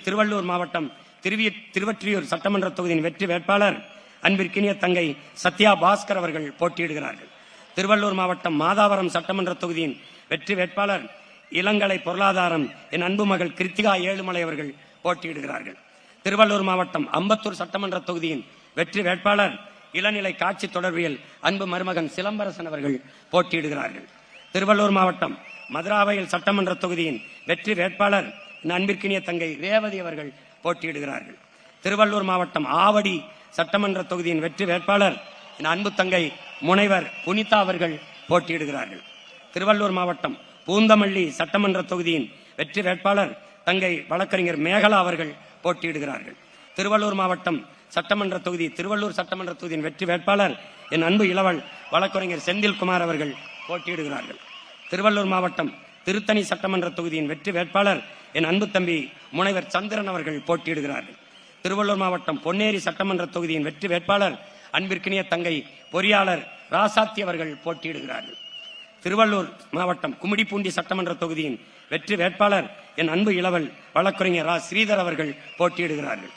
திருவள்ளூர் மாவட்டம் திருவொற்றியூர் சட்டமன்ற தொகுதியின் வெற்றி வேட்பாளர் அன்பிற்கினிய தங்கை சத்யா பாஸ்கர் அவர்கள் போட்டியிடுகிறார்கள். திருவள்ளூர் மாவட்டம் மாதாவரம் சட்டமன்ற தொகுதியின் வெற்றி வேட்பாளர் இளங்கலை பொருளாதாரம் என் அன்பு மகள் கிருத்திகா ஏழுமலை அவர்கள் போட்டியிடுகிறார்கள். திருவள்ளூர் மாவட்டம் அம்பத்தூர் சட்டமன்ற தொகுதியின் வெற்றி வேட்பாளர் இளநிலை காட்சி தொடர்பியல் அன்பு மருமகன் சிலம்பரசன் அவர்கள் போட்டியிடுகிறார்கள். திருவள்ளூர் மாவட்டம் மதுராவயல் சட்டமன்ற தொகுதியின் வெற்றி வேட்பாளர் அன்பிற்கினிய தங்கை ரேவதி அவர்கள் போட்டியிடுகிறார்கள். திருவள்ளூர் மாவட்டம் ஆவடி சட்டமன்ற தொகுதியின் வெற்றி வேட்பாளர் அன்பு தங்கை முனைவர் புனிதா அவர்கள் போட்டியிடுகிறார்கள். திருவள்ளூர் மாவட்டம் பூந்தமல்லி சட்டமன்ற தொகுதியின் வெற்றி வேட்பாளர் தங்கை வழக்கறிஞர் மேகலா அவர்கள் போட்டியிடுகிறார்கள். திருவள்ளூர் மாவட்டம் திருவள்ளூர் சட்டமன்ற தொகுதியின் வெற்றி வேட்பாளர் என் அன்பு இளவல் வழக்கறிஞர் செந்தில்குமார் அவர்கள் போட்டியிடுகிறார்கள். திருவள்ளூர் மாவட்டம் திருத்தணி சட்டமன்ற தொகுதியின் வெற்றி வேட்பாளர் என் அன்பு தம்பி முனைவர் சந்திரன் அவர்கள் போட்டியிடுகிறார்கள். திருவள்ளூர் மாவட்டம் பொன்னேரி சட்டமன்ற தொகுதியின் வெற்றி வேட்பாளர் அன்பிற்கினிய தங்கை பொறியாளர் ராசாத்தி அவர்கள் போட்டியிடுகிறார்கள். திருவள்ளூர் மாவட்டம் கும்மிடிப்பூண்டி சட்டமன்ற தொகுதியின் வெற்றி வேட்பாளர் என் அன்பு இளவல் வழக்கறிஞர் ஸ்ரீதர் அவர்கள் போட்டியிடுகிறார்கள்.